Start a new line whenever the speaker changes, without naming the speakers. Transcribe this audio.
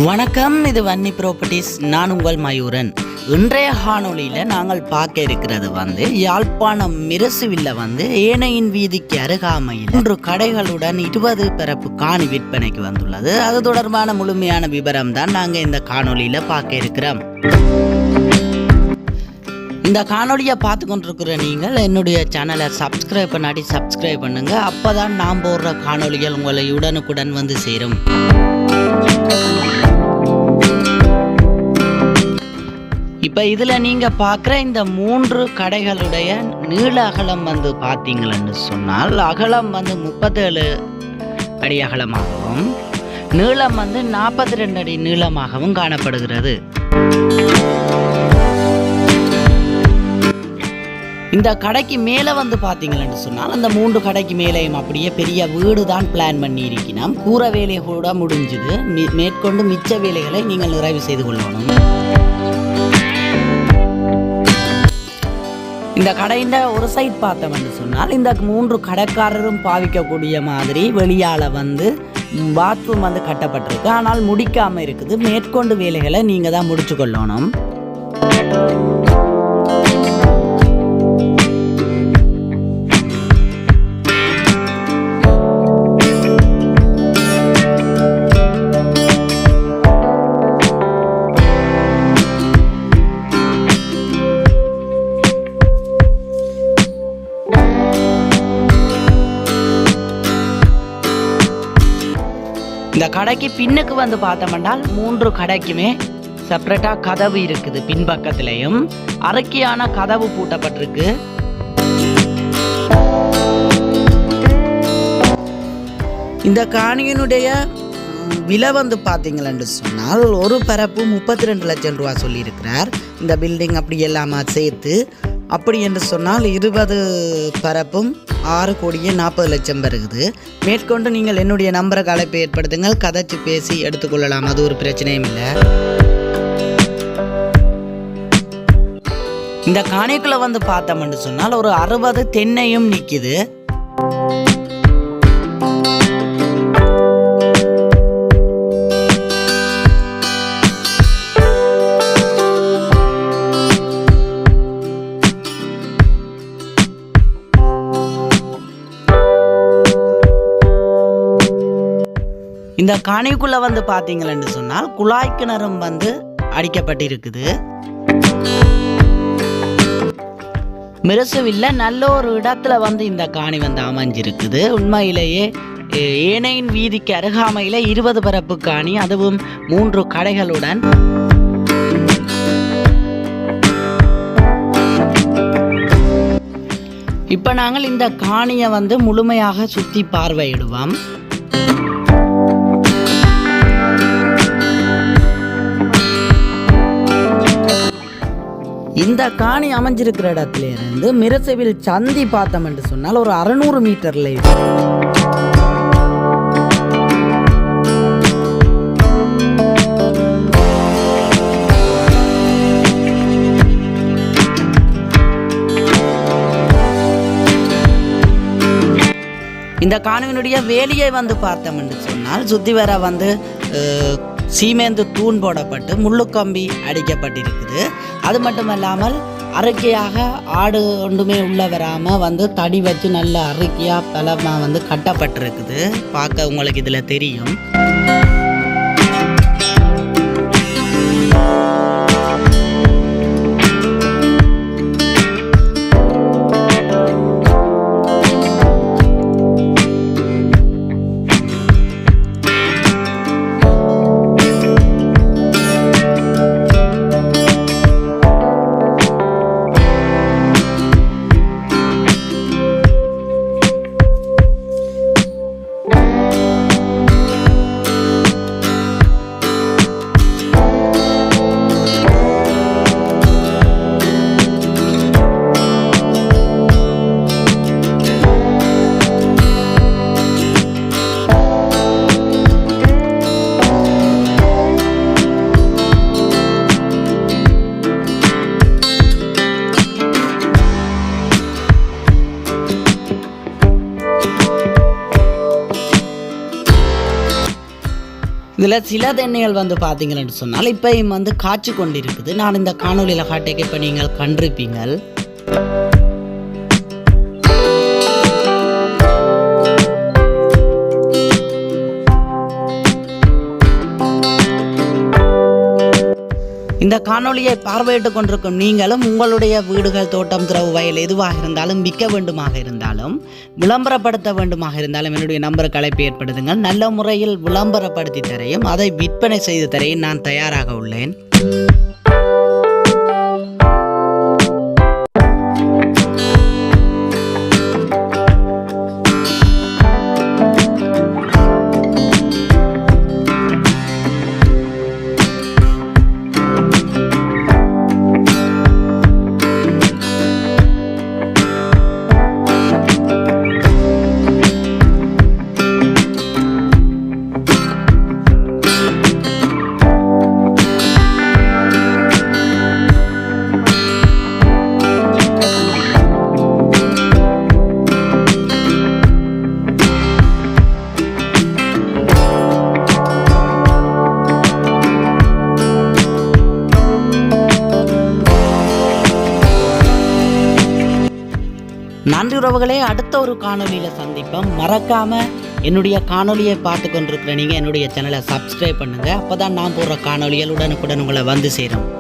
வணக்கம், இது வன்னி ப்ராப்பர்ட்டிஸ். நான் உங்கள் மயூரன். இன்றைய காணொளியில் நாங்கள் பார்க்க இருக்கிறது யாழ்ப்பாணம் மிரசுவில்ல ஏனையின் வீதிக்கு அருகாமையில் 3 கடைகளுடன் 20 பரப்பு காணி விற்பனைக்கு வந்துள்ளது. அது தொடர்பான முழுமையான விவரம் தான் நாங்கள் இந்த காணொளியில் பார்க்க இருக்கிறோம். இந்த காணொலியை பார்த்து கொண்டிருக்கிற நீங்கள் என்னுடைய சேனலை சப்ஸ்கிரைப் பண்ணாடி சப்ஸ்கிரைப் பண்ணுங்க. அப்போதான் நான் போடுற காணொலிகள் உங்களை உடனுக்குடன் வந்து சேரும். இப்போ இதில் நீங்கள் பார்க்குற இந்த 3 கடைகளுடைய நீள அகலம் பார்த்தீங்களன்னு சொன்னால், அகலம் 37 அடி அகலமாகவும் நீளம் 42 அடி நீளமாகவும் காணப்படுகிறது. இந்த கடைக்கு மேலே பார்த்தீங்களன்னு சொன்னால், அந்த 3 கடைக்கு மேலேயும் அப்படியே பெரிய வீடு தான் பிளான் பண்ணி இருக்கணும். கூரை வேலை கூட முடிஞ்சுது. மேற்கொண்டு மிச்ச வேலைகளை நீங்கள் நிறைவு செய்து கொள்ளணும். இந்த கடையின் ஒரு சைட் பார்த்தோம்னு சொன்னால், இந்த 3 கடைக்காரரும் பாவிக்கக்கூடிய மாதிரி வெளியால் பாத்ரூம் கட்டப்பட்டிருக்கு. ஆனால் முடிக்காமல் இருக்குது. மேற்கொண்டு வேலைகளை நீங்கள் தான் முடிச்சு கொள்ளணும். இந்த கடைக்கு பின்னுக்கு பார்த்தோம்னால் 3 கடைக்குமே செப்பரேட்டாக கதவு இருக்குது. பின்பக்கத்திலையும் அரைக்கியான கதவு பூட்டப்பட்டிருக்கு. இந்த காணியினுடைய விலை பார்த்தீங்களன்னு சொன்னால், ஒரு பரப்பு 32 லட்சம் ரூபா சொல்லியிருக்கிறார். இந்த பில்டிங் அப்படி எல்லாமா சேர்த்து அப்படி என்று சொன்னால் 20 பரப்பும் 6,40,00,000 வருகுது. மேற்கொண்டு நீங்கள் என்னுடைய நம்பருக்கு அழைப்பு ஏற்படுத்துங்கள். கதைச்சு பேசி எடுத்துக்கொள்ளலாம். அது ஒரு பிரச்சனையும் இல்லை. இந்த காணிக்குள்ள பார்த்தோம்னு சொன்னால் ஒரு 60 தென்னையும் நிற்கிது. இந்த காணிக்குள்ள பார்த்தீங்களன்னு சொன்னால் குழாய் கிணறும் அடிக்கப்பட்டிருக்குது. மிரசுவில்ல நல்ல ஒரு இடத்துல இந்த காணி அமைஞ்சிருக்குது. உண்மையிலேயே ஏனையின் வீதிக்கு அருகாமையில் 20 பரப்பு காணி, அதுவும் 3 கடைகளுடன். இப்போ நாங்கள் இந்த காணியை முழுமையாக சுற்றி பார்வையிடுவோம். இந்த காணி அமைஞ்சிருக்கிற இடத்துல இருந்து மிரசுவில் சந்தி பார்த்தோம் என்று சொன்னால் ஒரு 600 மீட்டர்ல இந்த காணியினுடைய வேலியை பார்த்தோம் என்று சொன்னால் சுத்தி வர சீமேந்து தூண் போடப்பட்டு முள்ளுக்கம்பி அடிக்கப்பட்டிருக்குது. அது மட்டும் இல்லாமல் அறுக்கையாக ஆடு ஒன்றுமே உள்ள வராமல் தடி வச்சு நல்ல அறுக்கையாக பலமாக கட்டப்பட்டிருக்குது. பார்க்க உங்களுக்கு இதில் தெரியும். இதில் சில தென்னைகள் வந்து பார்த்தீங்கன்னு சொன்னால் இப்போயும் வந்து காய்ச்சி கொண்டு இருக்குது. நான் இந்த காணொலியில் காட்டைக்கு இப்போ நீங்கள் கண்டிருப்பீங்கள். இந்த காணொலியை பார்வையிட்டு கொண்டிருக்கும் நீங்களும் உங்களுடைய வீடுகள், தோட்டம், திறவு, வயல் எதுவாக இருந்தாலும் விற்க வேண்டுமாக இருந்தாலும் விளம்பரப்படுத்த வேண்டுமாக இருந்தாலும் என்னுடைய நம்பருக்கு அழைப்பு ஏற்படுத்துங்கள். நல்ல முறையில் விளம்பரப்படுத்தி தரையும் அதை விற்பனை செய்து தரையும் நான் தயாராக உள்ளேன். நன்றி உறவுகளே, அடுத்த ஒரு காணொலியில் சந்திப்போம். மறக்காம என்னுடைய காணொலியை பார்த்து கொண்டிருக்கிற நீங்கள் என்னுடைய சேனலை சப்ஸ்கிரைப் பண்ணுங்கள். அப்போ தான் நான் போடுற காணொலிகள் உடனுக்குடன் உங்களை வந்து சேரும்.